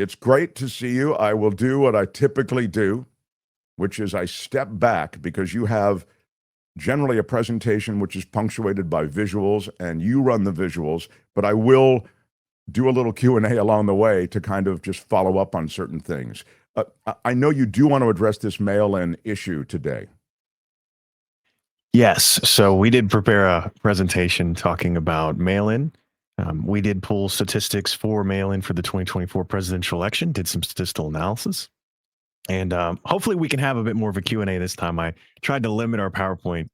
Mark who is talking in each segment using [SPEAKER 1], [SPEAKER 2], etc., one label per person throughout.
[SPEAKER 1] It's great to see you. I will do what I typically do, which is I step back because you have generally a presentation which is punctuated by visuals and you run the visuals, but I will do a little Q&A along the way to kind of just follow up on certain things. I know you do want to address this mail-in issue today.
[SPEAKER 2] Yes. So we did prepare a presentation talking about mail-in. We did pull statistics for mail-in for the 2024 presidential election, did some statistical analysis. And hopefully we can have a bit more of a Q&A this time. I tried to limit our PowerPoint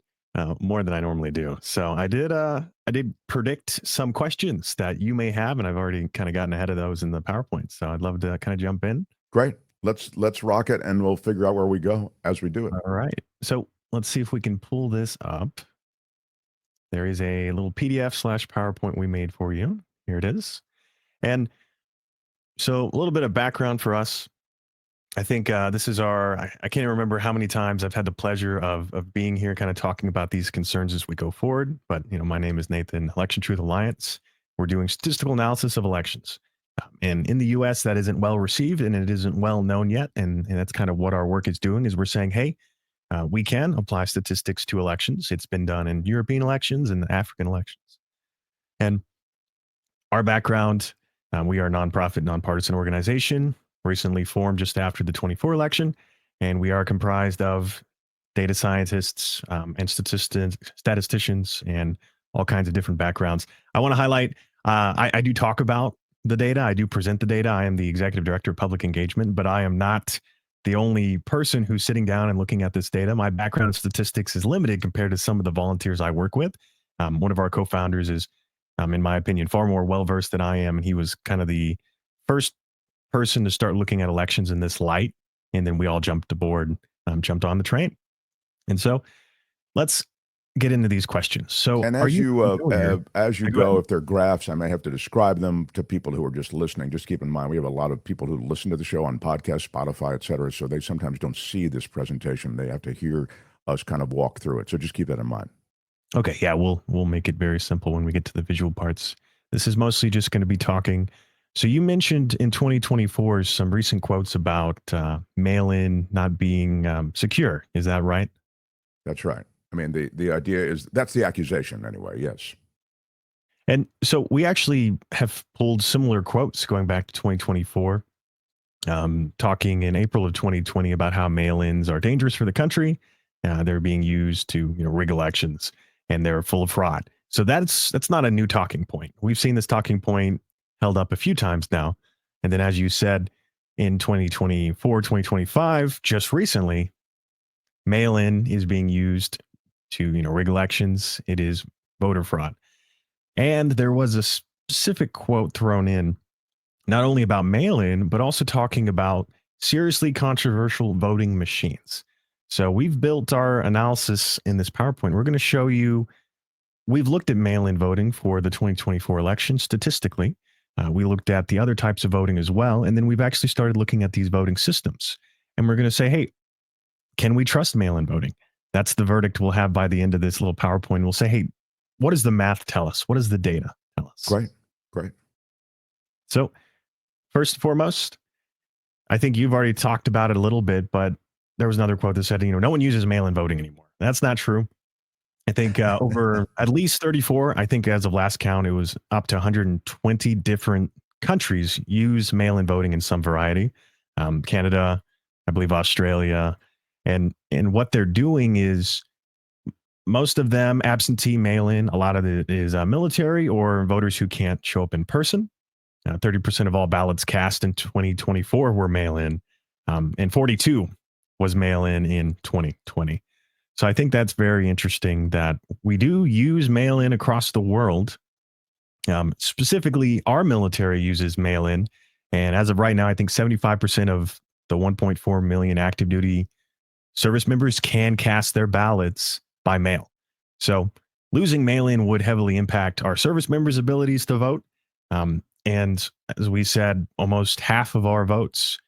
[SPEAKER 2] more than I normally do. So I did predict some questions that you may have, and I've already kind of gotten ahead of those in the PowerPoint. So I'd love to kind of jump in.
[SPEAKER 1] Great. Let's rock it, and we'll figure out where we go as we do it.
[SPEAKER 2] All right. So let's see if we can pull this up. There is a little PDF/PowerPoint we made for you. Here it is. And so a little bit of background for us. I think this is I can't remember how many times I've had the pleasure of being here kind of talking about these concerns as we go forward. But, my name is Nathan, Election Truth Alliance. We're doing statistical analysis of elections. And in the US, that isn't well received and it isn't well known yet. And that's kind of what our work is doing is we're saying, hey, we can apply statistics to elections. It's been done in European elections and African elections. And our background, we are a nonprofit, nonpartisan organization, recently formed just after the 24 election. And we are comprised of data scientists and statisticians and all kinds of different backgrounds. I want to highlight, I do talk about the data. I do present the data. I am the executive director of public engagement, but I am not the only person who's sitting down and looking at this data. My background in statistics is limited compared to some of the volunteers I work with. One of our co-founders is, in my opinion, far more well-versed than I am. And he was kind of the first person to start looking at elections in this light. And then we all jumped aboard, jumped on the train. And so let's get into these questions. So
[SPEAKER 1] and as you go, if they're graphs, I may have to describe them to people who are just listening. Just keep in mind, we have a lot of people who listen to the show on podcasts, Spotify, et cetera. So they sometimes don't see this presentation. They have to hear us kind of walk through it. So just keep that in mind.
[SPEAKER 2] Okay. Yeah, we'll make it very simple when we get to the visual parts. This is mostly just going to be talking. So you mentioned in 2024 some recent quotes about mail-in not being secure. Is that right?
[SPEAKER 1] That's right. I mean, the idea is that's the accusation anyway. Yes.
[SPEAKER 2] And so we actually have pulled similar quotes going back to 2024, talking in April of 2020 about how mail-ins are dangerous for the country. They're being used to rig elections, and they're full of fraud. So that's not a new talking point. We've seen this talking point held up a few times now. And then, as you said, in 2024, 2025, just recently, mail-in is being used to rig elections. It is voter fraud. And there was a specific quote thrown in, not only about mail-in, but also talking about seriously controversial voting machines. So we've built our analysis in this PowerPoint. We're going to show you, we've looked at mail-in voting for the 2024 election statistically. We looked at the other types of voting as well. And then we've actually started looking at these voting systems. And we're going to say, hey, can we trust mail-in voting? That's the verdict we'll have by the end of this little PowerPoint. We'll say, hey, what does the math tell us? What does the data tell us?
[SPEAKER 1] Great.
[SPEAKER 2] So first and foremost, I think you've already talked about it a little bit, but there was another quote that said, no one uses mail-in voting anymore. That's not true. I think over at least 34, I think as of last count, it was up to 120 different countries use mail-in voting in some variety. Canada, I believe Australia. And what they're doing is most of them absentee mail-in. A lot of it is military or voters who can't show up in person. 30% of all ballots cast in 2024 were mail-in, and 42 was mail-in 2020. So I think that's very interesting that we do use mail-in across the world. Specifically, our military uses mail-in. And as of right now, I think 75% of the 1.4 million active duty service members can cast their ballots by mail. So losing mail-in would heavily impact our service members' abilities to vote. And as we said, almost half of our votes,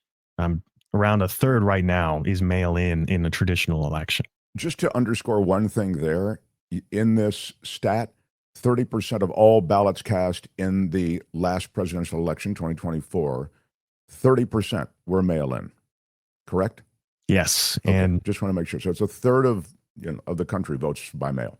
[SPEAKER 2] around a third right now, is mail-in a traditional election.
[SPEAKER 1] Just to underscore one thing there, in this stat, 30% of all ballots cast in the last presidential election, 2024, 30% were mail-in, correct?
[SPEAKER 2] Yes.
[SPEAKER 1] Okay,
[SPEAKER 2] And
[SPEAKER 1] just want to make sure. So it's a third of of the country votes by mail.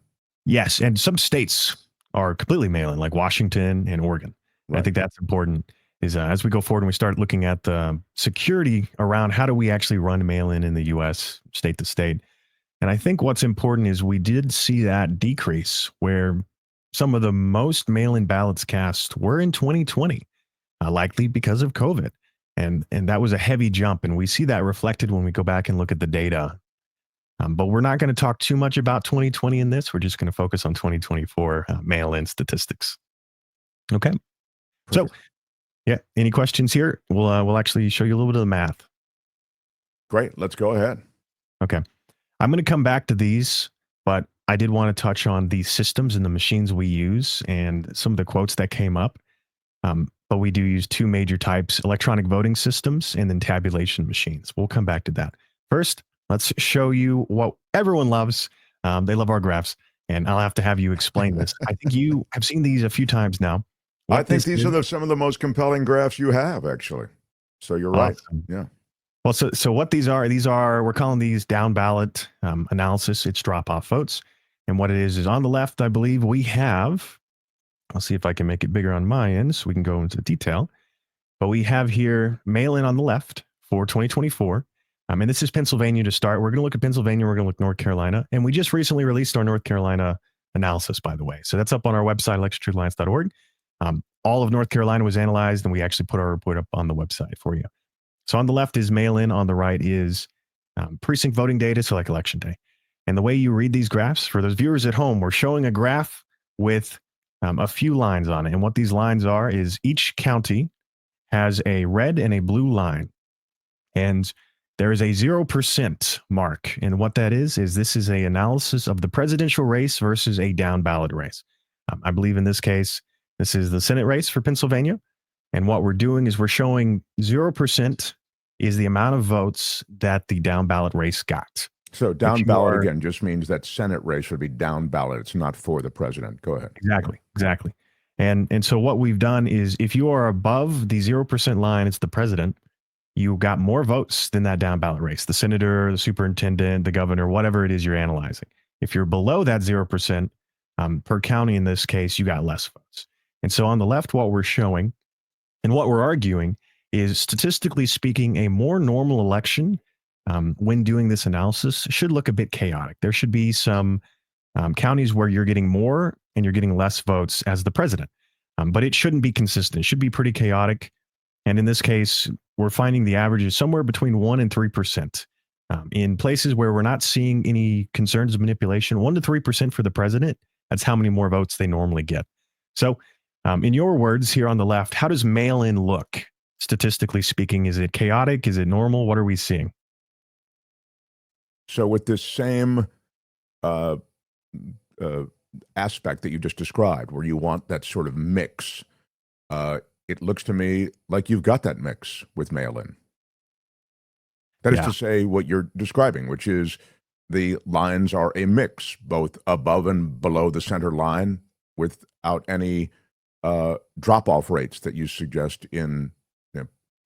[SPEAKER 2] yes. And some states are completely mail in, like Washington and Oregon. And I
[SPEAKER 1] Right.
[SPEAKER 2] think that's important is as we go forward and we start looking at the security around how do we actually run mail in the US, state to state. And I think what's important is we did see that decrease where some of the most mail in ballots cast were in 2020, likely because of COVID. And that was a heavy jump. And we see that reflected when we go back and look at the data. But we're not going to talk too much about 2020 in this. We're just going to focus on 2024 mail in statistics. Okay. So,
[SPEAKER 1] Perfect.
[SPEAKER 2] yeah, any questions here? We'll actually show you a little bit of the math.
[SPEAKER 1] Great. Let's go ahead.
[SPEAKER 2] Okay. I'm going to come back to these, but I did want to touch on the systems and the machines we use and some of the quotes that came up. But we do use two major types, electronic voting systems and then tabulation machines. We'll come back to that. First, let's show you what everyone loves. They love our graphs, and I'll have to have you explain this. I think you have seen these a few times now.
[SPEAKER 1] I think these are some of the most compelling graphs you have, actually. So you're right.
[SPEAKER 2] Awesome.
[SPEAKER 1] Yeah.
[SPEAKER 2] Well, so what these are, we're calling these down ballot analysis. It's drop off votes. And what it is on the left, I believe we have, I'll see if I can make it bigger on my end so we can go into detail. But we have here mail in on the left for 2024. And this is Pennsylvania to start. We're going to look at Pennsylvania. We're going to look North Carolina. And we just recently released our North Carolina analysis, by the way. So that's up on our website, electiontruthealliance.org. All of North Carolina was analyzed, and we actually put our report up on the website for you. So on the left is mail-in. On the right is precinct voting data, so like election day. And the way you read these graphs, for those viewers at home, we're showing a graph with a few lines on it. And what these lines are is each county has a red and a blue line. And there is a 0% mark. And what that is this is an analysis of the presidential race versus a down ballot race. I believe in this case, this is the Senate race for Pennsylvania. And what we're doing is we're showing 0% is the amount of votes that the down ballot race got.
[SPEAKER 1] So down ballot, again, just means that Senate race would be down ballot. It's not for the president. Go ahead.
[SPEAKER 2] Exactly. And so what we've done is if you are above the 0% line, it's the president, you got more votes than that down ballot race, the senator, the superintendent, the governor, whatever it is you're analyzing. If you're below that 0%, per county in this case, you got less votes. And so on the left, what we're showing and what we're arguing is, statistically speaking, a more normal election when doing this analysis should look a bit chaotic. There should be some counties where you're getting more and you're getting less votes as the president. But it shouldn't be consistent. It should be pretty chaotic. And in this case, we're finding the average is somewhere between 1% and 3%. In places where we're not seeing any concerns of manipulation, 1% to 3% for the president, that's how many more votes they normally get. So in your words here on the left, how does mail-in look, statistically speaking? Is it chaotic? Is it normal? What are we seeing?
[SPEAKER 1] So with this same aspect that you just described, where you want that sort of mix, it looks to me like you've got that mix with mail-in. That is to say what you're describing, which is the lines are a mix, both above and below the center line, without any drop-off rates that you suggest in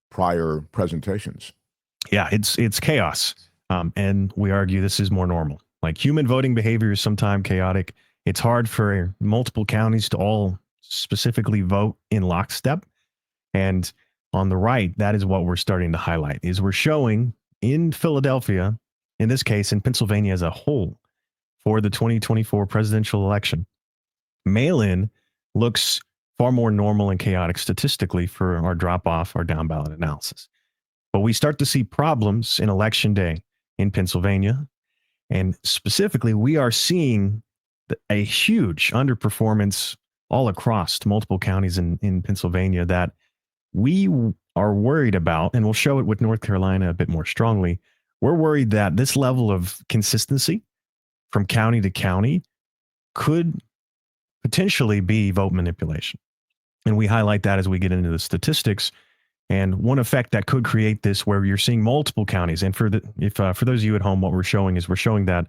[SPEAKER 1] prior presentations.
[SPEAKER 2] Yeah, it's chaos. And we argue this is more normal. Like, human voting behavior is sometimes chaotic. It's hard for multiple counties to all specifically vote in lockstep. And on the right, that is what we're starting to highlight, is we're showing in Philadelphia, in this case, in Pennsylvania as a whole, for the 2024 presidential election, mail-in looks far more normal and chaotic statistically for our drop-off, our down ballot analysis. But we start to see problems in election day in Pennsylvania. And specifically, we are seeing a huge underperformance all across multiple counties in Pennsylvania that we are worried about, and we'll show it with North Carolina a bit more strongly. We're worried that this level of consistency from county to county could potentially be vote manipulation. And we highlight that as we get into the statistics. And one effect that could create this, where you're seeing multiple counties, and for those of you at home, what we're showing that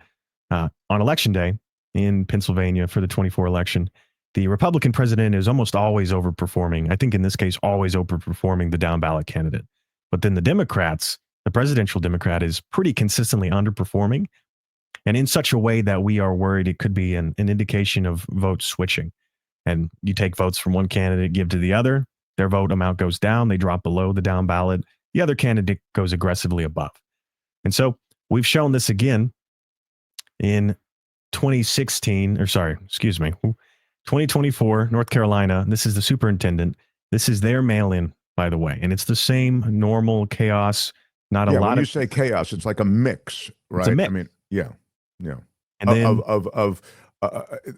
[SPEAKER 2] on election day in Pennsylvania for the 24 election, the Republican president is almost always overperforming. I think in this case, always overperforming the down ballot candidate. But then the presidential Democrat is pretty consistently underperforming, and in such a way that we are worried it could be an indication of vote switching. And you take votes from one candidate, give to the other, their vote amount goes down, they drop below the down ballot, the other candidate goes aggressively above. And so we've shown this again in 2024, North Carolina. This is the superintendent. This is their mail-in, by the way. And it's the same normal chaos, not a lot
[SPEAKER 1] when
[SPEAKER 2] of...
[SPEAKER 1] you say chaos, it's like a mix, right?
[SPEAKER 2] It's a mix.
[SPEAKER 1] I mean, yeah.
[SPEAKER 2] And then,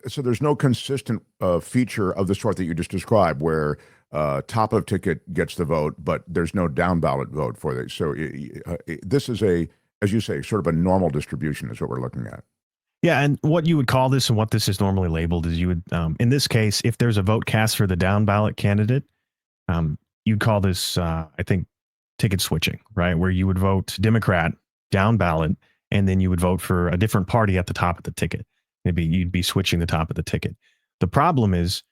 [SPEAKER 1] so there's no consistent feature of the sort that you just described where top of ticket gets the vote, but there's no down ballot vote for it. So this is as you say, sort of a normal distribution is what we're looking at.
[SPEAKER 2] yeah, and what you would call this and what this is normally labeled is you would, in this case, if there's a vote cast for the down ballot candidate, you'd call this, I think, ticket switching, right? Where you would vote Democrat down ballot, and then you would vote for a different party at the top of the ticket. Maybe you'd be switching the top of the ticket. The problem is,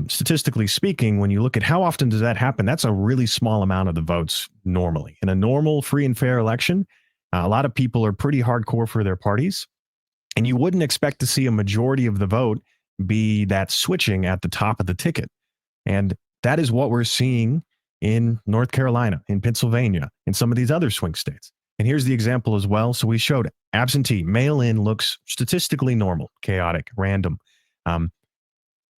[SPEAKER 2] statistically speaking, when you look at how often does that happen, that's a really small amount of the votes normally. In a normal free and fair election, a lot of people are pretty hardcore for their parties, and you wouldn't expect to see a majority of the vote be that switching at the top of the ticket. And that is what we're seeing in North Carolina, in Pennsylvania, in some of these other swing states. And here's the example as well. So we showed absentee, mail-in looks statistically normal, chaotic, random.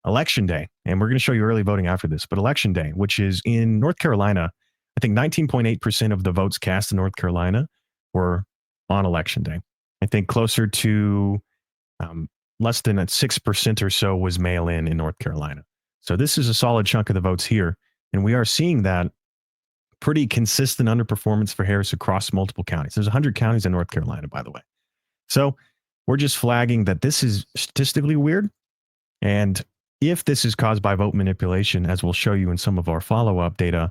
[SPEAKER 2] Election day, and we're going to show you early voting after this, but election day, which is in North Carolina, I think 19.8% of the votes cast in North Carolina were on election day. I think closer to less than 6% or so was mail-in North Carolina. So this is a solid chunk of the votes here, and we are seeing that pretty consistent underperformance for Harris across multiple counties. There's 100 counties in North Carolina, by the way. So we're just flagging that this is statistically weird, and if this is caused by vote manipulation, as we'll show you in some of our follow-up data,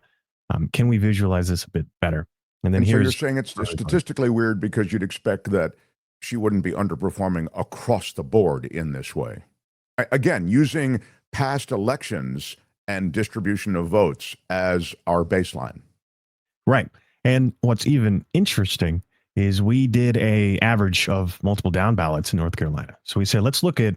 [SPEAKER 2] can we visualize this a bit better? And then
[SPEAKER 1] so you're saying it's statistically weird because you'd expect that she wouldn't be underperforming across the board in this way. Again, using past elections and distribution of votes as our baseline.
[SPEAKER 2] Right. And what's even interesting is we did a average of multiple down ballots in North Carolina. So we said, let's look at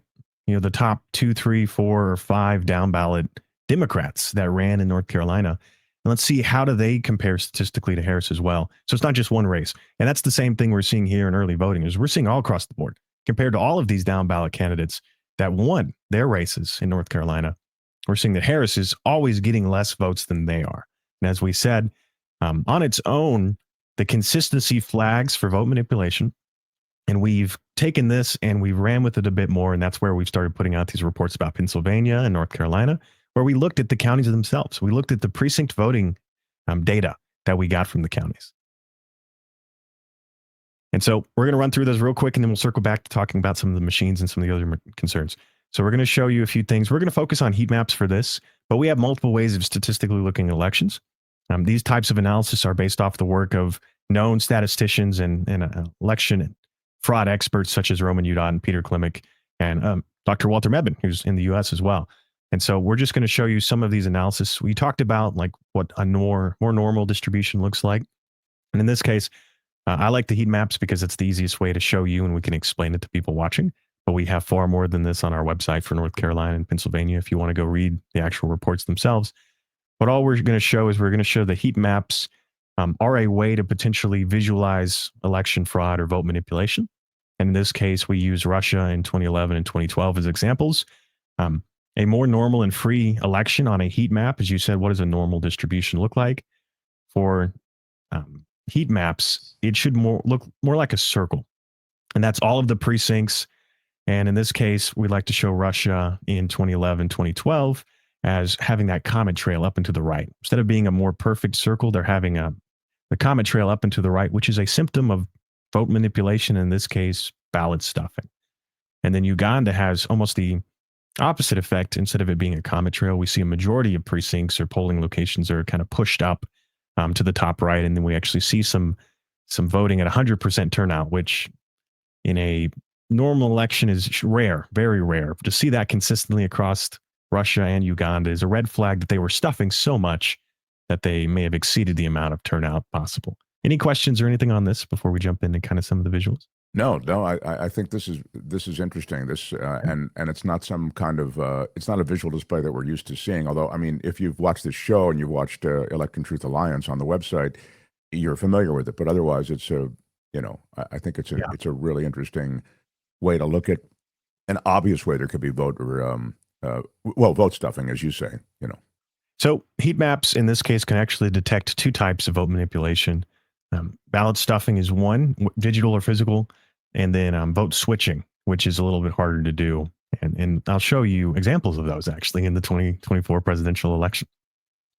[SPEAKER 2] the top 2, 3, 4, or 5 down ballot Democrats that ran in North Carolina. And let's see how do they compare statistically to Harris as well. So it's not just one race. And that's the same thing we're seeing here in early voting is we're seeing all across the board compared to all of these down ballot candidates that won their races in North Carolina. We're seeing that Harris is always getting less votes than they are. And as we said, on its own, the consistency flags for vote manipulation. And we've taken this and we ran with it a bit more. And that's where we've started putting out these reports about Pennsylvania and North Carolina, where we looked at the counties themselves. We looked at the precinct voting data that we got from the counties. And so we're going to run through those real quick, and then we'll circle back to talking about some of the machines and some of the other concerns. So we're going to show you a few things. We're going to focus on heat maps for this, but we have multiple ways of statistically looking at elections. These types of analysis are based off the work of known statisticians and election fraud experts such as Roman Udot and Peter Klimek and Dr. Walter Medman, who's in the U.S. as well. And so we're just going to show you some of these analysis. We talked about like what a more normal distribution looks like. And in this case, I like the heat maps because it's the easiest way to show you and we can explain it to people watching. But we have far more than this on our website for North Carolina and Pennsylvania if you want to go read the actual reports themselves. But all we're going to show is we're going to show the heat maps are a way to potentially visualize election fraud or vote manipulation. And in this case, we use Russia in 2011 and 2012 as examples. A more normal and free election on a heat map, as you said, what does a normal distribution look like? For heat maps, it should look more like a circle. And that's all of the precincts. And in this case, we like to show Russia in 2011, 2012 as having that comet trail up and to the right. Instead of being a more perfect circle, they're having the comet trail up and to the right, which is a symptom of vote manipulation, in this case, ballot stuffing. And then Uganda has almost the opposite effect. Instead of it being a comet trail, we see a majority of precincts or polling locations are kind of pushed up to the top right. And then we actually see some voting at 100% turnout, which in a normal election is rare, very rare. To see that consistently across Russia and Uganda is a red flag that they were stuffing so much that they may have exceeded the amount of turnout possible. Any questions or anything on this before we jump into kind of some of the visuals?
[SPEAKER 1] No, I think this is interesting. This and it's not some kind of it's not a visual display that we're used to seeing. Although, I mean, if you've watched this show and you've watched Election Truth Alliance on the website, you're familiar with it. But otherwise, it's a I think it's a really interesting way to look at an obvious way there could be vote stuffing, as you say.
[SPEAKER 2] So heat maps in this case can actually detect two types of vote manipulation. Ballot stuffing is one, digital or physical, and then vote switching, which is a little bit harder to do. And I'll show you examples of those actually in the 2024 presidential election.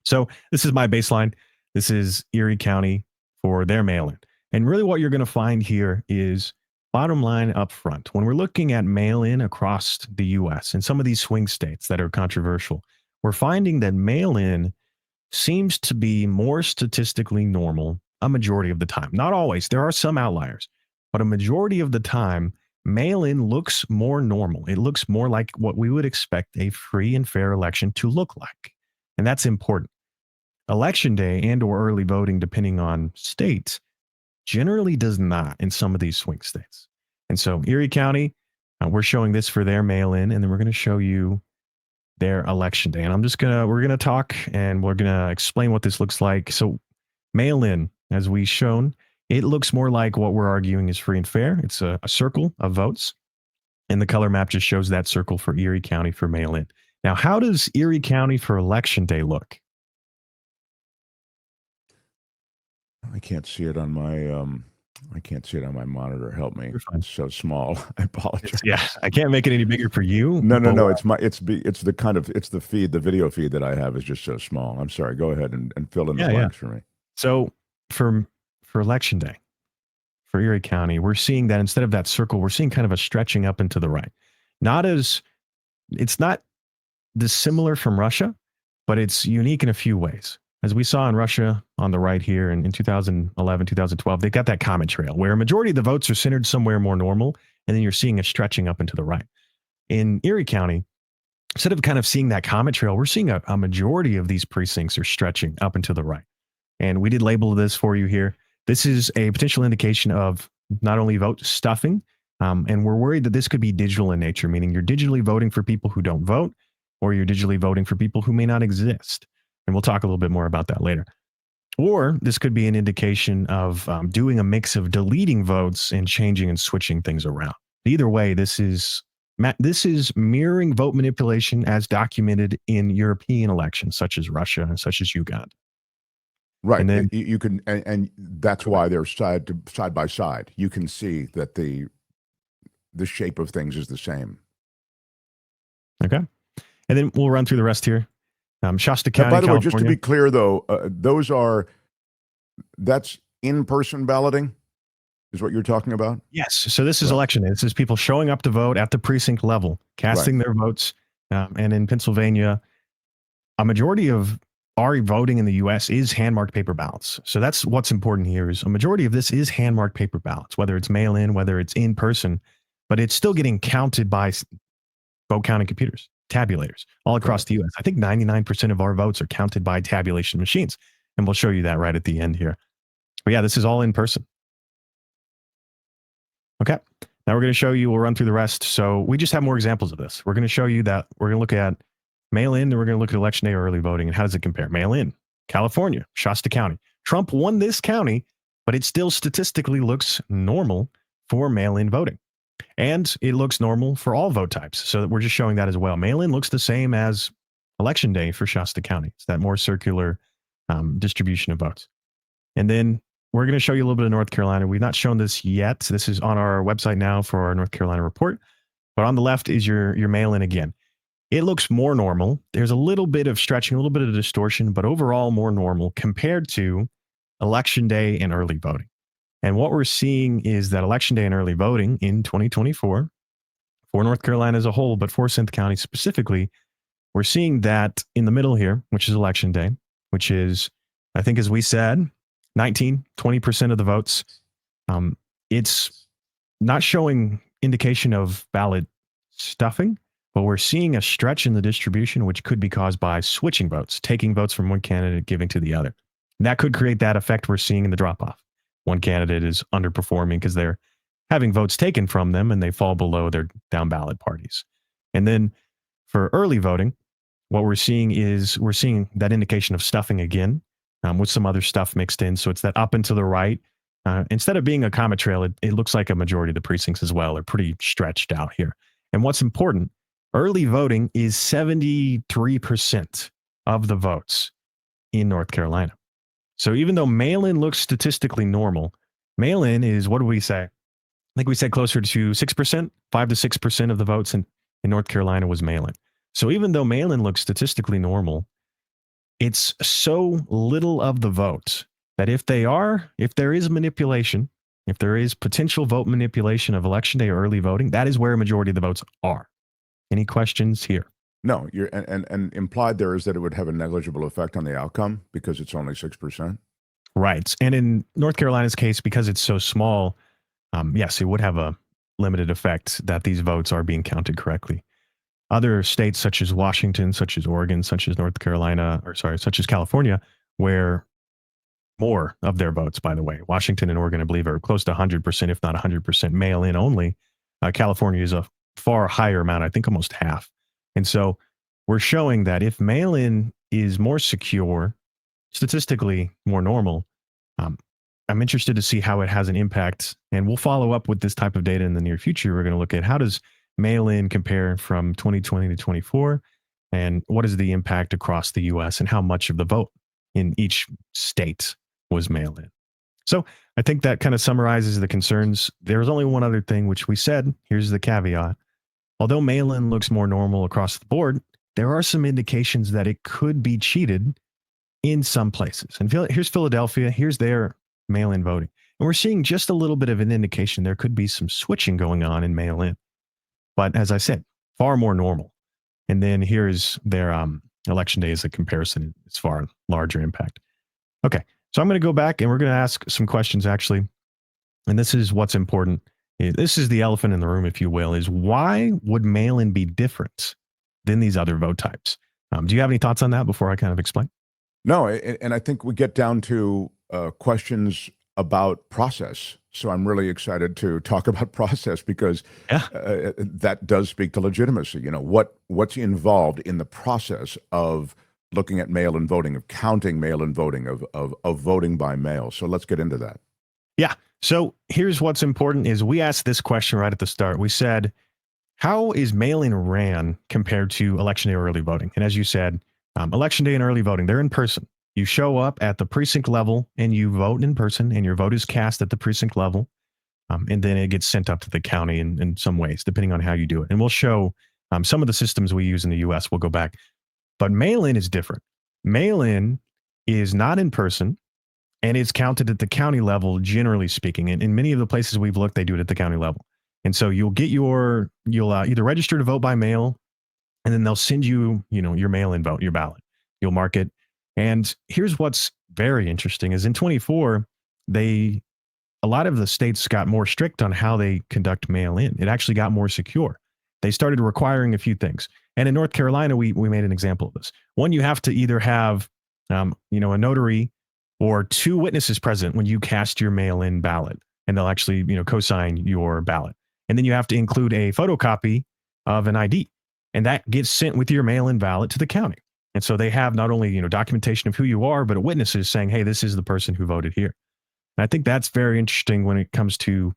[SPEAKER 2] So this is my baseline. This is Erie County for their mail-in. And really what you're going to find here is bottom line up front. When we're looking at mail-in across the U.S. and some of these swing states that are controversial, we're finding that mail-in seems to be more statistically normal a majority of the time. Not always. There are some outliers, but a majority of the time, mail-in looks more normal. It looks more like what we would expect a free and fair election to look like. And that's important. Election day and or early voting, depending on states, generally does not in some of these swing states. And so Erie County, we're showing this for their mail-in, and then we're going to show you their election day. And we're going to talk and we're going to explain what this looks like. So mail-in, as we've shown, it looks more like what we're arguing is free and fair. It's a circle of votes. And the color map just shows that circle for Erie County for mail-in. Now, how does Erie County for election day look?
[SPEAKER 1] I can't see it on my monitor. Help me. It's so small. I apologize.
[SPEAKER 2] Yeah, I can't make it any bigger for you.
[SPEAKER 1] No. It's the feed, the video feed that I have is just so small. I'm sorry. Go ahead and fill in the blanks for me.
[SPEAKER 2] So for election day, for Erie County, we're seeing that instead of that circle, we're seeing kind of a stretching up and to the right. It's not dissimilar from Russia, but it's unique in a few ways. As we saw in Russia on the right here in 2011, 2012, they got that comet trail where a majority of the votes are centered somewhere more normal, and then you're seeing a stretching up and to the right. In Erie County, instead of kind of seeing that comet trail, we're seeing a majority of these precincts are stretching up and to the right. And we did label this for you here. This is a potential indication of not only vote stuffing, and we're worried that this could be digital in nature, meaning you're digitally voting for people who don't vote, or you're digitally voting for people who may not exist. And we'll talk a little bit more about that later. Or this could be an indication of doing a mix of deleting votes and changing and switching things around. Either way, this is mirroring vote manipulation as documented in European elections, such as Russia and such as Uganda.
[SPEAKER 1] Right. And then you can, and that's why they're side by side. You can see that the shape of things is the same.
[SPEAKER 2] Okay. And then we'll run through the rest here. Shasta County,
[SPEAKER 1] by the
[SPEAKER 2] California.
[SPEAKER 1] way, just to be clear, though, that's in-person balloting is what you're talking about?
[SPEAKER 2] Yes. So this is election day. This is people showing up to vote at the precinct level, casting their votes. And in Pennsylvania, a majority of our voting in the U.S. is hand-marked paper ballots. So that's what's important here is a majority of this is hand-marked paper ballots, whether it's mail-in, whether it's in person, but it's still getting counted by vote counting computers, tabulators all across the U.S. I think 99% of our votes are counted by tabulation machines. And we'll show you that right at the end here. But yeah, this is all in person. Okay. Now we're going to show you, we'll run through the rest. So we just have more examples of this. We're going to show you that we're going to look at mail-in, and we're going to look at election day or early voting. And how does it compare? Mail-in, California, Shasta County. Trump won this county, but it still statistically looks normal for mail-in voting. And it looks normal for all vote types. So we're just showing that as well. Mail-in looks the same as election day for Shasta County. It's that more circular distribution of votes. And then we're going to show you a little bit of North Carolina. We've not shown this yet. This is on our website now for our North Carolina report. But on the left is your mail-in again. It looks more normal. There's a little bit of stretching, a little bit of distortion, but overall more normal compared to election day and early voting. And what we're seeing is that election day and early voting in 2024 for North Carolina as a whole, but for Synth County specifically, we're seeing that in the middle here, which is election day, which is, I think, as we said, 20% of the votes. It's not showing indication of ballot stuffing, but we're seeing a stretch in the distribution, which could be caused by switching votes, taking votes from one candidate, giving to the other. And that could create that effect we're seeing in the drop off. One candidate is underperforming because they're having votes taken from them and they fall below their down ballot parties. And then for early voting, what we're seeing is that indication of stuffing again with some other stuff mixed in. So it's that up and to the right. Instead of being a comet trail, it looks like a majority of the precincts as well are pretty stretched out here. And what's important, early voting is 73% of the votes in North Carolina. So even though mail-in looks statistically normal, mail-in is, what do we say? I think we said closer to 6%, 5 to 6% of the votes in North Carolina was mail-in. So even though mail-in looks statistically normal, it's so little of the votes that if there is manipulation, if there is potential vote manipulation of election day or early voting, that is where a majority of the votes are. Any questions here?
[SPEAKER 1] No, and implied there is that it would have a negligible effect on the outcome because it's only 6%.
[SPEAKER 2] Right. And in North Carolina's case, because it's so small, yes, it would have a limited effect that these votes are being counted correctly. Other states such as Washington, such as Oregon, such as North Carolina, such as California, where more of their votes, by the way, Washington and Oregon, I believe, are close to 100%, if not 100% mail in only. California is a far higher amount, I think almost half. And so we're showing that if mail in is more secure, statistically more normal, I'm interested to see how it has an impact. And we'll follow up with this type of data in the near future. We're going to look at how does mail-in compare from 2020 to 24, and what is the impact across the U.S. and how much of the vote in each state was mail-in. So I think that kind of summarizes the concerns. There's only one other thing, which we said, here's the caveat. Although mail-in looks more normal across the board, there are some indications that it could be cheated in some places. And here's Philadelphia, here's their mail-in voting. And we're seeing just a little bit of an indication there could be some switching going on in mail-in. But as I said, far more normal. And then here's their election day as a comparison. It's far larger impact. Okay, so I'm going to go back and we're going to ask some questions actually. And this is what's important. This is the elephant in the room, if you will, is why would mail-in be different than these other vote types? Do you have any thoughts on that before I kind of explain?
[SPEAKER 1] No, and I think we get down to questions about process. So I'm really excited to talk about process because that does speak to legitimacy. You know, what's involved in the process of looking at mail-in voting, of counting mail-in voting, of voting by mail. So let's get into that.
[SPEAKER 2] Yeah. So here's what's important is we asked this question right at the start. We said, how is mail-in ran compared to election day or early voting? And as you said, election day and early voting, they're in person. You show up at the precinct level and you vote in person and your vote is cast at the precinct level. And then it gets sent up to the county in some ways, depending on how you do it. And we'll show some of the systems we use in the US. We'll go back. But mail-in is different. Mail-in is not in person and it's counted at the county level, generally speaking. And in many of the places we've looked, they do it at the county level. And so you'll either register to vote by mail and then they'll send you, your mail-in vote, your ballot. You'll mark it. And here's what's very interesting is in 24, a lot of the states got more strict on how they conduct mail-in. It actually got more secure. They started requiring a few things. And in North Carolina, we made an example of this. One, you have to either have, a notary or two witnesses present when you cast your mail-in ballot, and they'll actually, co-sign your ballot. And then you have to include a photocopy of an ID, and that gets sent with your mail-in ballot to the county. And so they have not only, documentation of who you are, but witnesses saying, hey, this is the person who voted here. And I think that's very interesting when it comes to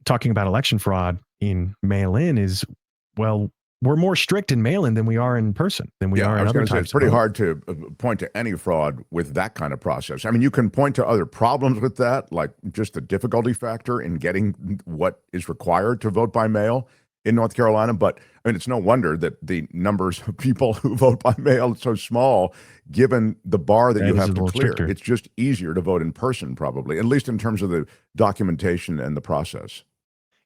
[SPEAKER 2] talking about election fraud in mail-in is, well, we're more strict in mail-in than we are in person, than we are in other types.
[SPEAKER 1] It's pretty hard to point to any fraud with that kind of process. I mean, you can point to other problems with that, like just the difficulty factor in getting what is required to vote by mail in North Carolina. But I mean, it's no wonder that the numbers of people who vote by mail is so small, given the bar that you have to clear. Stricter. It's just easier to vote in person, probably, at least in terms of the documentation and the process.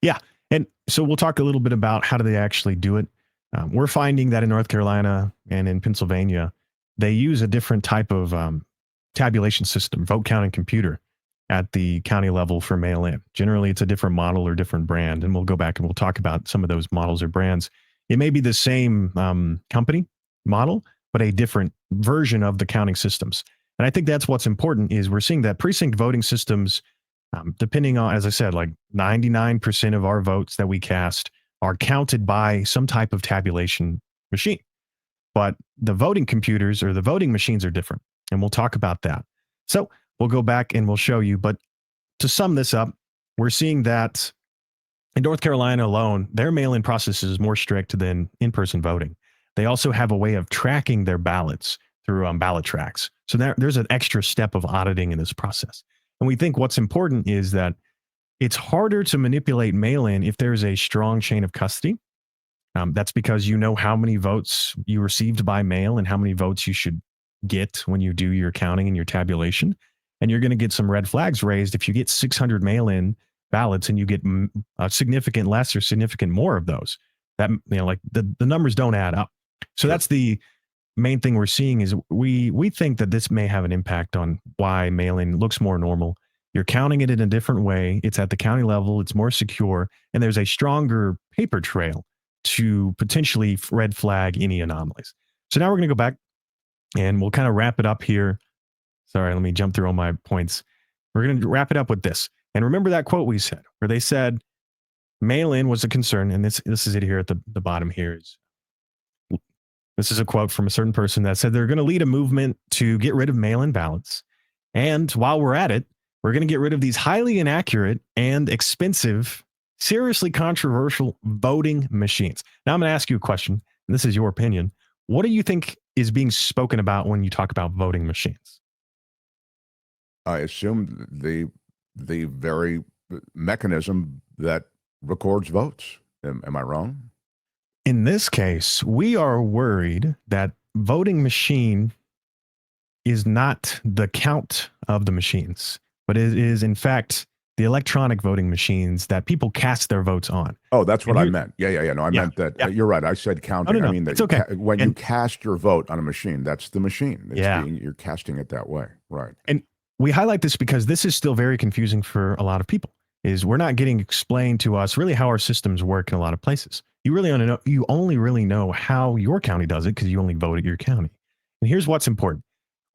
[SPEAKER 2] Yeah. And so we'll talk a little bit about how do they actually do it. We're finding that in North Carolina and in Pennsylvania, they use a different type of tabulation system, vote counting computer at the county level for mail-in. Generally, it's a different model or different brand, and we'll go back and we'll talk about some of those models or brands It may be the same company model, but a different version of the counting systems. And I think that's what's important is we're seeing that precinct voting systems, depending on, as I said, like 99% of our votes that we cast are counted by some type of tabulation machine. But the voting computers or the voting machines are different. And we'll talk about that. So we'll go back and we'll show you. But to sum this up, we're seeing that in North Carolina alone, their mail-in process is more strict than in-person voting. They also have a way of tracking their ballots through ballot tracks. So there's an extra step of auditing in this process. And we think what's important is that it's harder to manipulate mail-in if there's a strong chain of custody. That's because you know how many votes you received by mail and how many votes you should get when you do your counting and your tabulation. And you're going to get some red flags raised if you get 600 mail-in ballots and you get a significant less or significant more of those. That, like the numbers don't add up. So that's the main thing we're seeing is we think that this may have an impact on why mail-in looks more normal. You're counting it in a different way. It's at the county level. It's more secure. And there's a stronger paper trail to potentially red flag any anomalies. So now we're going to go back and we'll kind of wrap it up here. Sorry, let me jump through all my points. We're going to wrap it up with this. And remember that quote we said, where they said mail-in was a concern. And this is it here at the bottom here. This is a quote from a certain person that said they're going to lead a movement to get rid of mail-in ballots. And while we're at it, we're going to get rid of these highly inaccurate and expensive, seriously controversial voting machines. Now I'm going to ask you a question, and this is your opinion. What do you think is being spoken about when you talk about voting machines?
[SPEAKER 1] I assume the very mechanism that records votes. Am I wrong?
[SPEAKER 2] In this case, we are worried that voting machine is not the count of the machines, but it is in fact the electronic voting machines that people cast their votes on.
[SPEAKER 1] Oh, that's what I meant. Yeah. No, I meant that.
[SPEAKER 2] Yeah.
[SPEAKER 1] You're right. I said counting.
[SPEAKER 2] No.
[SPEAKER 1] I mean,
[SPEAKER 2] it's okay.
[SPEAKER 1] When you cast your vote on a machine, that's the machine. You're casting it that way. Right.
[SPEAKER 2] And we highlight this because this is still very confusing for a lot of people. Is we're not getting explained to us really how our systems work in a lot of places. You only really know how your county does it because you only vote at your county. And here's what's important.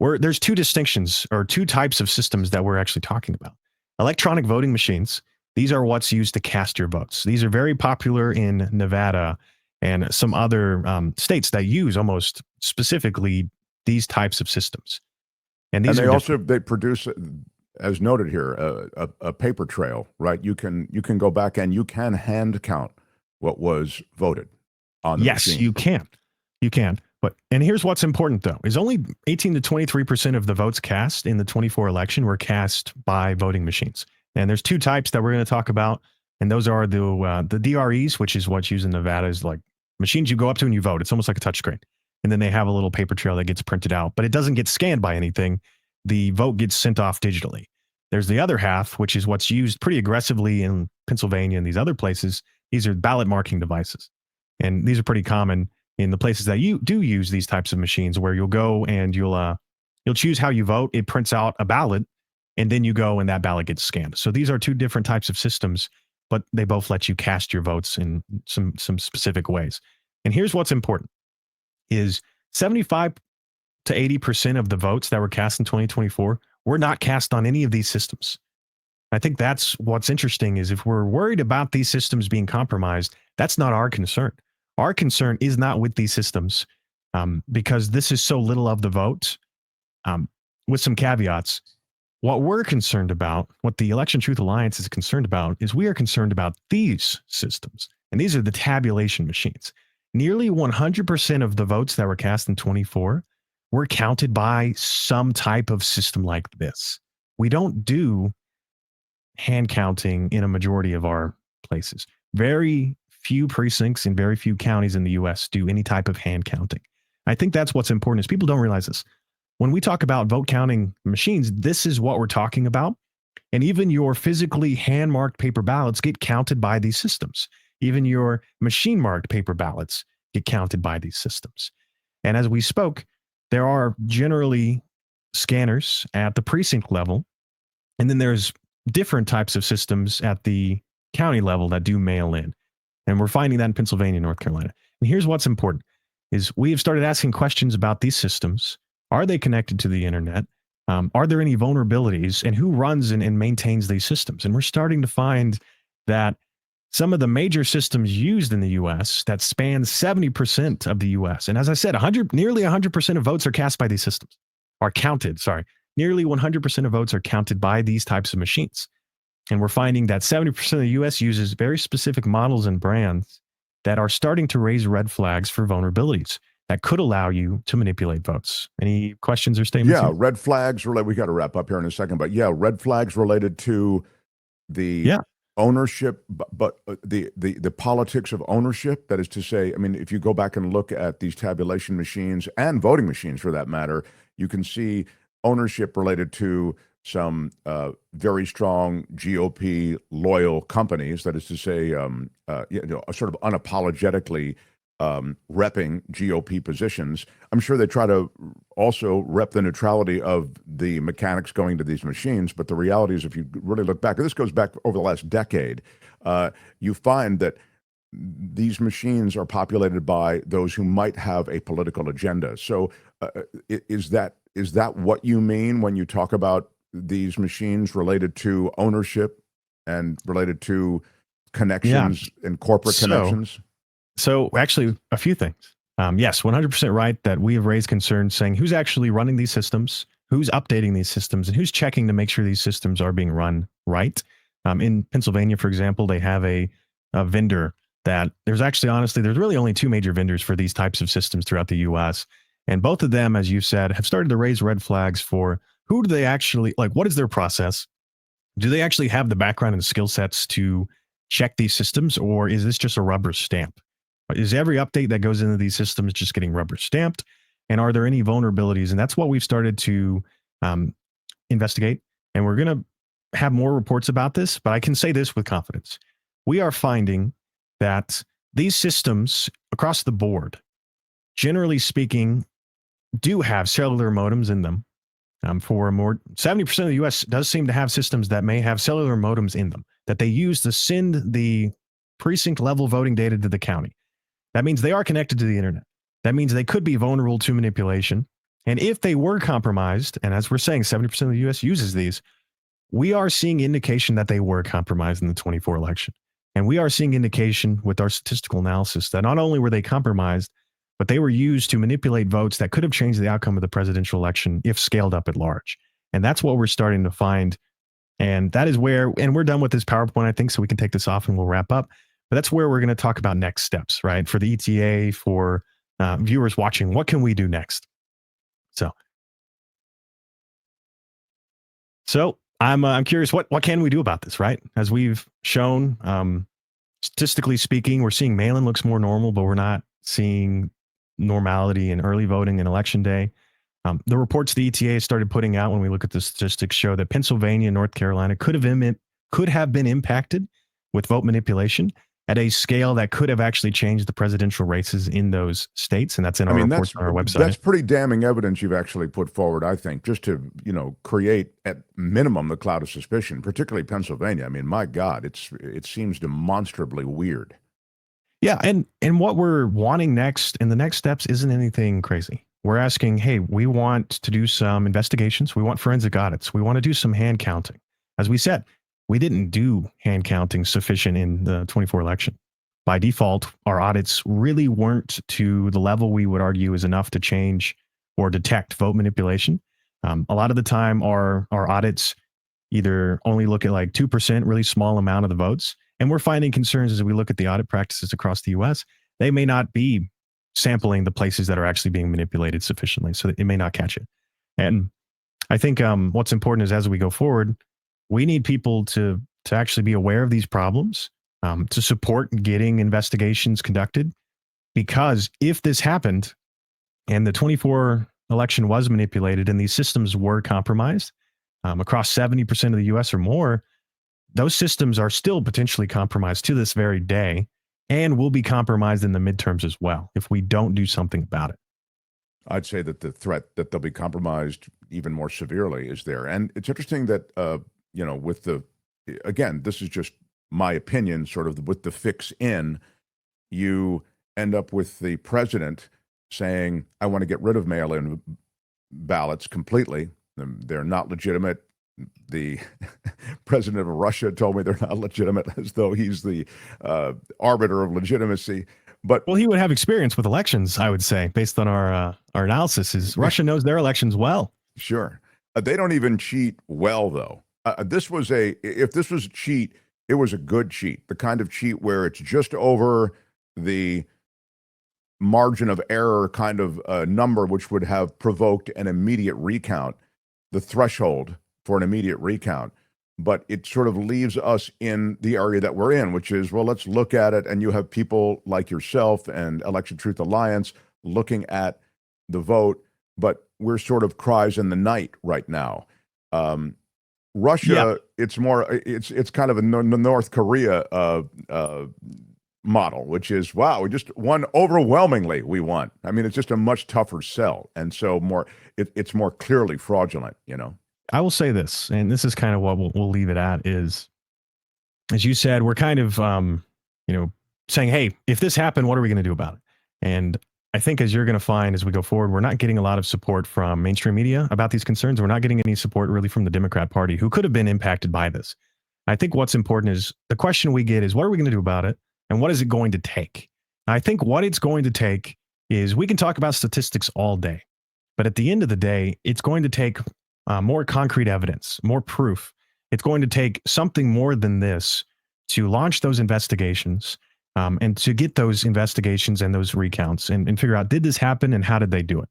[SPEAKER 2] There's two distinctions or two types of systems that we're actually talking about. Electronic voting machines, these are what's used to cast your votes. These are very popular in Nevada and some other states that use almost specifically these types of systems. And
[SPEAKER 1] they produce, as noted here, a paper trail, right? You can go back and you can hand count what was voted on the machine.
[SPEAKER 2] Yes, you can. And here's what's important though, is only 18 to 23% of the votes cast in the 24 election were cast by voting machines. And there's two types that we're going to talk about. And those are the DREs, which is what's used in Nevada, is like machines you go up to and you vote. It's almost like a touchscreen. And then they have a little paper trail that gets printed out, but it doesn't get scanned by anything. The vote gets sent off digitally. There's the other half, which is what's used pretty aggressively in Pennsylvania and these other places. These are ballot marking devices. And these are pretty common in the places that you do use these types of machines, where you'll go and you'll choose how you vote. It prints out a ballot, and then you go and that ballot gets scanned. So these are two different types of systems, but they both let you cast your votes in some specific ways. And here's what's important is 75 to 80% of the votes that were cast in 2024 were not cast on any of these systems. I think that's what's interesting is if we're worried about these systems being compromised, that's not our concern. Our concern is not with these systems because this is so little of the vote. With some caveats, what we're concerned about, what the Election Truth Alliance is concerned about, is we are concerned about these systems. And these are the tabulation machines. Nearly 100% of the votes that were cast in 24 were counted by some type of system like this. We don't do hand counting in a majority of our places. Very few precincts in very few counties in the US do any type of hand counting. I think that's what's important is people don't realize this. When we talk about vote counting machines, this is what we're talking about. And even your physically hand marked paper ballots get counted by these systems. Even your machine marked paper ballots get counted by these systems. And as we spoke, there are generally scanners at the precinct level. And then there's different types of systems at the county level that do mail in. And we're finding that in Pennsylvania and North Carolina. And here's what's important is we have started asking questions about these systems. Are they connected to the internet? Are there any vulnerabilities, and who runs and maintains these systems? And we're starting to find that some of the major systems used in the US that span 70% of the US. And as I said, nearly 100% of votes are cast by these systems, are counted, sorry. Nearly 100% of votes are counted by these types of machines. And we're finding that 70% of the US uses very specific models and brands that are starting to raise red flags for vulnerabilities that could allow you to manipulate votes. Any questions or statements?
[SPEAKER 1] Yeah,
[SPEAKER 2] Here?
[SPEAKER 1] red flags related. We got to wrap up here in a second, but yeah, red flags related to the ownership, but the politics of ownership. That is to say, I mean, if you go back and look at these tabulation machines and voting machines, for that matter, you can see ownership related to some very strong GOP loyal companies. That is to say, sort of unapologetically repping GOP positions. I'm sure they try to also rep the neutrality of the mechanics going to these machines. But the reality is, if you really look back, and this goes back over the last decade, you find that these machines are populated by those who might have a political agenda. So is that what you mean when you talk about these machines related to ownership and related to connections and corporate connections?
[SPEAKER 2] So actually, a few things. Yes, 100% right that we have raised concerns saying who's actually running these systems, who's updating these systems, and who's checking to make sure these systems are being run right. In Pennsylvania, for example, they have a vendor that there's really only two major vendors for these types of systems throughout the US. And both of them, as you said, have started to raise red flags for who do they actually, like, what is their process? Do they actually have the background and skill sets to check these systems, or is this just a rubber stamp? Is every update that goes into these systems just getting rubber stamped? And are there any vulnerabilities? And that's what we've started to investigate. And we're going to have more reports about this, but I can say this with confidence. We are finding that these systems across the board, generally speaking, do have cellular modems in them. 70% of the US does seem to have systems that may have cellular modems in them that they use to send the precinct level voting data to the county. That means they are connected to the internet. That means they could be vulnerable to manipulation. And if they were compromised, and as we're saying, 70% of the US uses these, we are seeing indication that they were compromised in the 24 election. And we are seeing indication with our statistical analysis that not only were they compromised, but they were used to manipulate votes that could have changed the outcome of the presidential election if scaled up at large. And that's what we're starting to find. And that is where, and we're done with this PowerPoint, I think, so we can take this off and we'll wrap up. But that's where we're going to talk about next steps, right? For the ETA, for viewers watching, what can we do next? So I'm curious, what can we do about this, right? As we've shown, statistically speaking, we're seeing mail-in looks more normal, but we're not seeing normality in early voting and election day. The reports the ETA started putting out when we look at the statistics show that Pennsylvania and North Carolina could have been impacted with vote manipulation at a scale that could have actually changed the presidential races in those states. And that's in our reports on our website.
[SPEAKER 1] That's pretty damning evidence you've actually put forward, I think, just to, create at minimum the cloud of suspicion, particularly Pennsylvania. I mean, my God, it seems demonstrably weird.
[SPEAKER 2] Yeah. And what we're wanting next in the next steps isn't anything crazy. We're asking, hey, we want to do some investigations. We want forensic audits. We want to do some hand counting. As we said, we didn't do hand counting sufficient in the 24 election. By default, our audits really weren't to the level we would argue is enough to change or detect vote manipulation. A lot of the time, our audits either only look at like 2%, really small amount of the votes. And we're finding concerns as we look at the audit practices across the US. They may not be sampling the places that are actually being manipulated sufficiently, so that it may not catch it. And I think what's important is as we go forward, we need people to actually be aware of these problems, to support getting investigations conducted. Because if this happened and the 24 election was manipulated and these systems were compromised across 70% of the US or more, those systems are still potentially compromised to this very day and will be compromised in the midterms as well if we don't do something about it.
[SPEAKER 1] I'd say that the threat that they'll be compromised even more severely is there. And it's interesting that, with again, this is just my opinion, sort of with the fix in, you end up with the president saying, I want to get rid of mail-in ballots completely. They're not legitimate. The president of Russia told me they're not legitimate, as though he's the arbiter of legitimacy. But
[SPEAKER 2] well, he would have experience with elections, I would say, based on our analysis. Is Russia knows their elections well.
[SPEAKER 1] Sure. They don't even cheat well, though. If this was a cheat, it was a good cheat, the kind of cheat where it's just over the margin of error kind of number, which would have provoked an immediate recount, the threshold for an immediate recount. But it sort of leaves us in the area that we're in, which is, well, let's look at it. And you have people like yourself and Election Truth Alliance looking at the vote, but we're sort of cries in the night right now. Russia, it's kind of a North Korea model, which is, wow, we just won overwhelmingly. We won. I mean, it's just a much tougher sell, and so it's more clearly fraudulent.
[SPEAKER 2] I will say this, and this is kind of what we'll leave it at, is, as you said, we're kind of saying, hey, if this happened, what are we going to do about it? And I think, as you're going to find as we go forward, we're not getting a lot of support from mainstream media about these concerns. We're not getting any support really from the Democrat Party, who could have been impacted by this. I think what's important is the question we get is, what are we going to do about it? And what is it going to take? I think what it's going to take is, we can talk about statistics all day, but at the end of the day, it's going to take more concrete evidence, more proof. It's going to take something more than this to launch those investigations, and to get those investigations and those recounts and figure out, did this happen and how did they do it?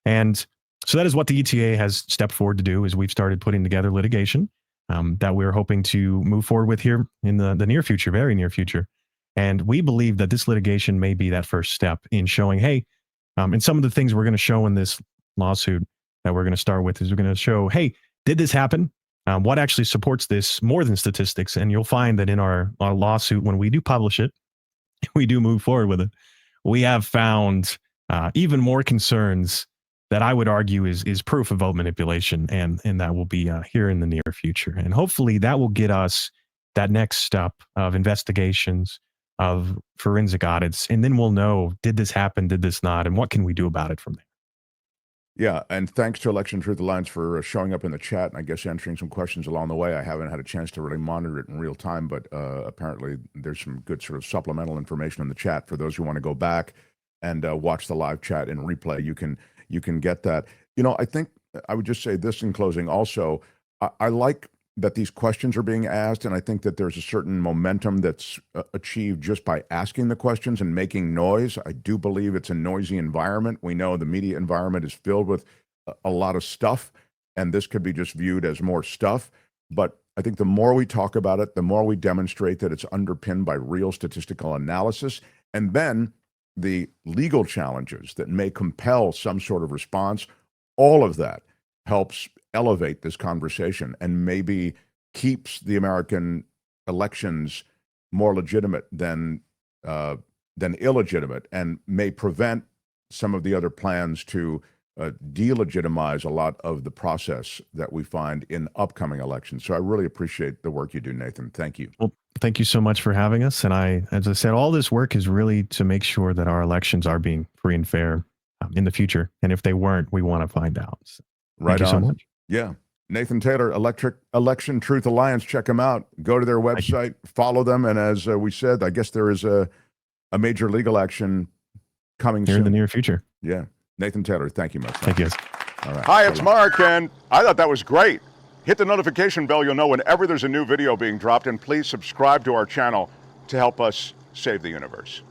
[SPEAKER 2] And so that is what the ETA has stepped forward to do, is we've started putting together litigation that we're hoping to move forward with here in the near future, very near future. And we believe that this litigation may be that first step in showing, hey, and some of the things we're going to show in this lawsuit that we're going to start with is, we're going to show, hey, did this happen? What actually supports this more than statistics? And you'll find that in our lawsuit, when we do publish it, we do move forward with it, we have found even more concerns that I would argue is proof of vote manipulation, and that will be here in the near future. And hopefully that will get us that next step of investigations, of forensic audits, and then we'll know, did this happen, did this not, and what can we do about it from there?
[SPEAKER 1] Yeah, and thanks to Election Truth Alliance for showing up in the chat and I guess answering some questions along the way. I haven't had a chance to really monitor it in real time, but apparently there's some good sort of supplemental information in the chat for those who want to go back and watch the live chat in replay. You can get that. I think I would just say this in closing also. I like that these questions are being asked, and I think that there's a certain momentum that's achieved just by asking the questions and making noise. I do believe it's a noisy environment. We know the media environment is filled with a lot of stuff, and this could be just viewed as more stuff. But I think the more we talk about it, the more we demonstrate that it's underpinned by real statistical analysis, and then the legal challenges that may compel some sort of response, all of that helps elevate this conversation and maybe keeps the American elections more legitimate than illegitimate, and may prevent some of the other plans to delegitimize a lot of the process that we find in upcoming elections. So I really appreciate the work you do, Nathan. Thank you.
[SPEAKER 2] Well, thank you so much for having us. And as I said, all this work is really to make sure that our elections are being free and fair in the future. And if they weren't, we want to find out. So,
[SPEAKER 1] right
[SPEAKER 2] thank you so much.
[SPEAKER 1] Yeah. Nathan Taylor, Election Truth Alliance. Check them out. Go to their website, follow them. And as we said, I guess there is a major legal action coming
[SPEAKER 2] here
[SPEAKER 1] soon
[SPEAKER 2] in the near future.
[SPEAKER 1] Yeah. Nathan Taylor, thank you, my friend.
[SPEAKER 2] Thank you, guys.
[SPEAKER 1] All right.
[SPEAKER 3] Hi, it's Mark, and I thought that was great. Hit the notification bell. You'll know whenever there's a new video being dropped, and please subscribe to our channel to help us save the universe.